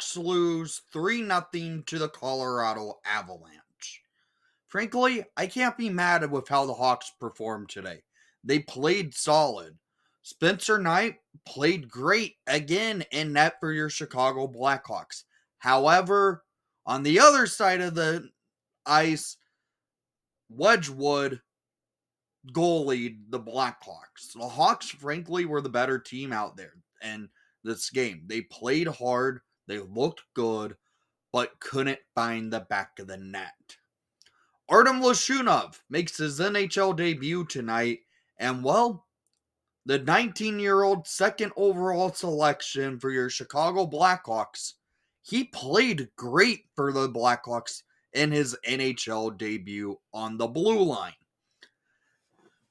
Hawks lose 3-0 to the Colorado Avalanche. Frankly, I can't be mad with how the Hawks performed today. They played solid. Spencer Knight played great again in net for your Chicago Blackhawks. However, on the other side of the ice, Wedgwood goalied the Blackhawks. The Hawks, frankly, were the better team out there in this game. They played hard, they looked good, but couldn't find the back of the net. Artem Lashunov makes his NHL debut tonight, and well, the 19-year-old second overall selection for your Chicago Blackhawks, he played great for the Blackhawks in his NHL debut on the blue line.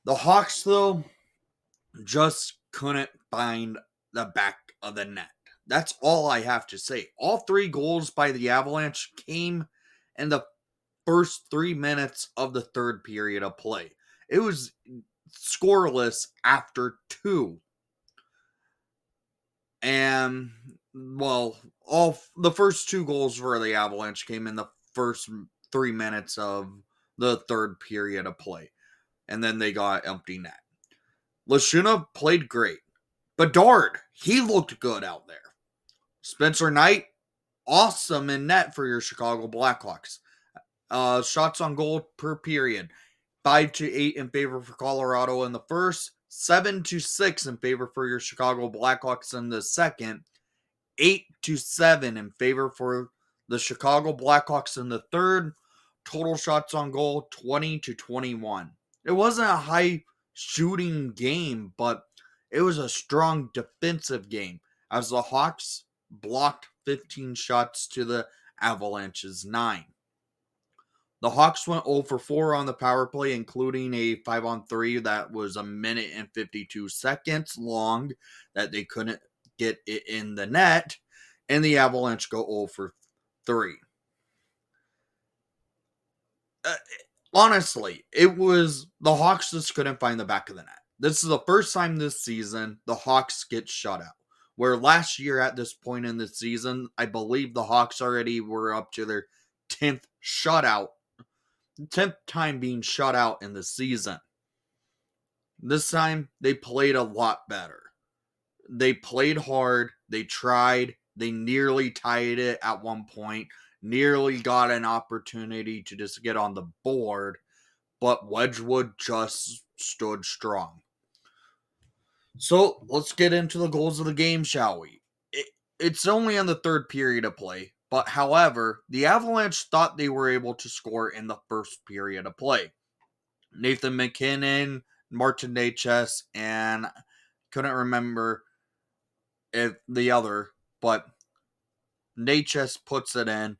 The Hawks, though, just couldn't find the back of the net. That's all I have to say. All three goals by the Avalanche came in the first 3 minutes of the third period of play. It was scoreless after 2. And, well, all the first 2 goals for the Avalanche came in the first 3 minutes of the third period of play. And then they got empty net. Lashunov played great. Bedard, he looked good out there. Spencer Knight, awesome in net for your Chicago Blackhawks. Shots on goal per period. 5-8 in favor for Colorado in the first. 7-6 in favor for your Chicago Blackhawks in the second. 8-7 in favor for the Chicago Blackhawks in the third. Total shots on goal, 20-21. It wasn't a high shooting game, but it was a strong defensive game as the Hawks blocked 15 shots to the Avalanche's 9. The Hawks went 0 for 4 on the power play, including a 5-on-3 that was 1 minute and 52 seconds long that they couldn't get it in the net, and the Avalanche go 0 for 3. Honestly, it was the Hawks just couldn't find the back of the net. This is the first time this season the Hawks get shut out. Where last year at this point in the season, I believe the Hawks already were up to their 10th shutout. 10th time being shut out in the season. This time, they played a lot better. They played hard. They tried. They nearly tied it at one point. Nearly got an opportunity to just get on the board. But Wedgwood just stood strong. So, let's get into the goals of the game, shall we? It's only on the third period of play. But however, the Avalanche thought they were able to score in the first period of play. Nathan MacKinnon, Martin Necas, and couldn't remember if the other, but Necas puts it in.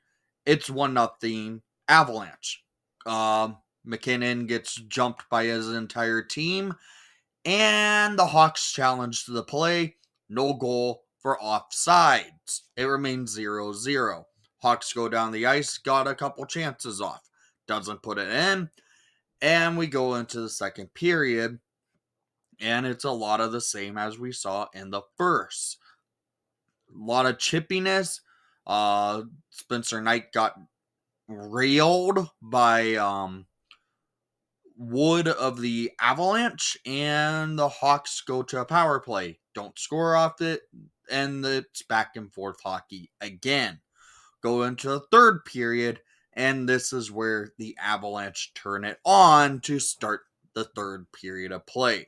It's 1-0 Avalanche. MacKinnon gets jumped by his entire team, and the Hawks challenge the play. No goal for offsides. It remains 0-0. Hawks go down the ice, got a couple chances off. Doesn't put it in. And we go into the second period. And it's a lot of the same as we saw in the first. A lot of chippiness. Spencer Knight got railed by Wood of the Avalanche. And the Hawks go to a power play. Don't score off it. And it's back and forth hockey again. Go into the third period, and this is where the Avalanche turn it on to start the third period of play.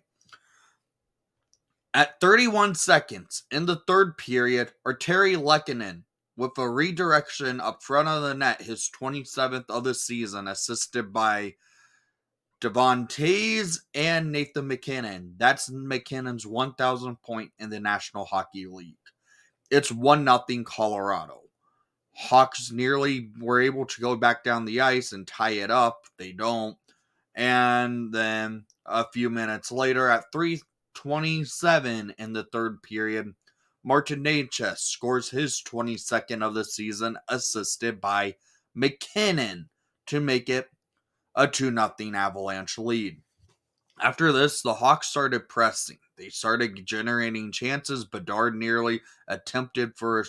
At 31 seconds in the third period, Arturi Lehkonen with a redirection up front of the net, his 27th of the season, assisted by Devon Toews and Nathan MacKinnon. That's McKinnon's 1,000th point in the National Hockey League. It's 1-0 Colorado. Hawks nearly were able to go back down the ice and tie it up. They don't. And then a few minutes later, at 3:27 in the third period, Martin Necas scores his 22nd of the season, assisted by MacKinnon to make it a 2-0 Avalanche lead. After this, the Hawks started pressing. They started generating chances. Bedard nearly attempted for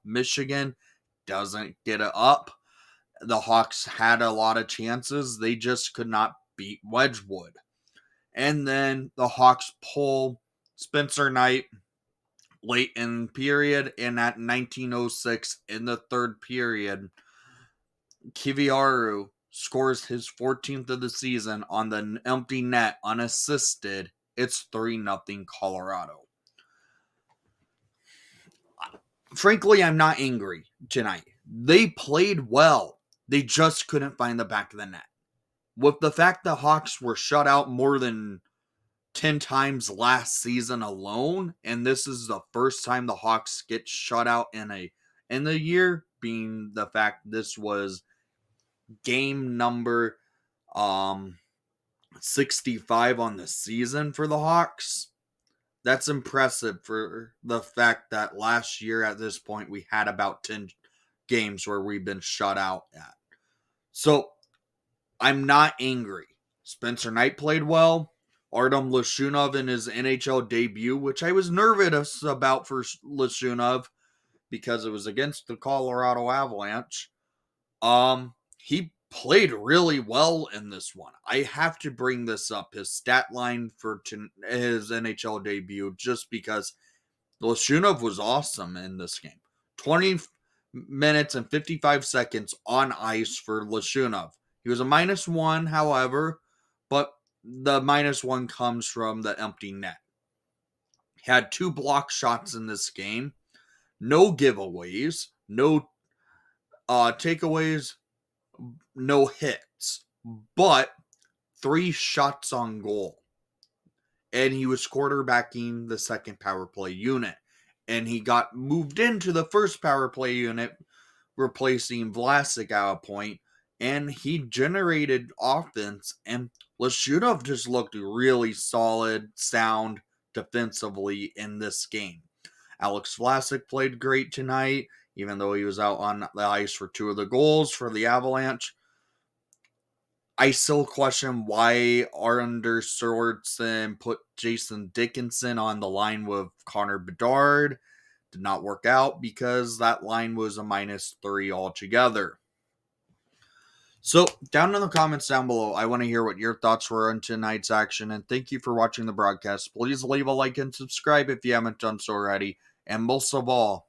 Michigan, doesn't get it up. The Hawks had a lot of chances. They just could not beat Wedgwood. And then the Hawks pull Spencer Knight late in period, and at 1906 in the third period, Kiviaru scores his 14th of the season on the empty net unassisted. It's 3-0 Colorado. Frankly, I'm not angry tonight. They played well. They just couldn't find the back of the net. With the fact the Hawks were shut out more than 10 times last season alone, and this is the first time the Hawks get shut out in the year, being the fact this was game number 65 on the season for the Hawks. That's impressive for the fact that last year at this point we had about 10 games where we've been shut out at. So I'm not angry. Spencer Knight played well. Artem Lashunov in his NHL debut, which I was nervous about for Lashunov because it was against the Colorado Avalanche. He played really well in this one. I have to bring this up, his stat line for his NHL debut, just because Lashunov was awesome in this game. 20 minutes and 55 seconds on ice for Lashunov. He was a -1, however, but the -1 comes from the empty net. He had 2 block shots in this game. No giveaways, no takeaways, no hits, but 3 shots on goal. And he was quarterbacking the second power play unit. And he got moved into the first power play unit, replacing Vlasic at a point, and he generated offense, and Lashunov just looked really solid, sound defensively in this game. Alex Vlasic played great tonight, even though he was out on the ice for 2 of the goals for the Avalanche. I still question why Anders Sorensen put Jason Dickinson on the line with Connor Bedard. Did not work out because that line was a -3 altogether. So, down in the comments down below, I want to hear what your thoughts were on tonight's action, and thank you for watching the broadcast. Please leave a like and subscribe if you haven't done so already. And most of all,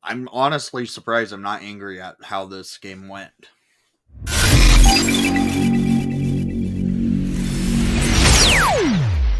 I'm honestly surprised I'm not angry at how this game went.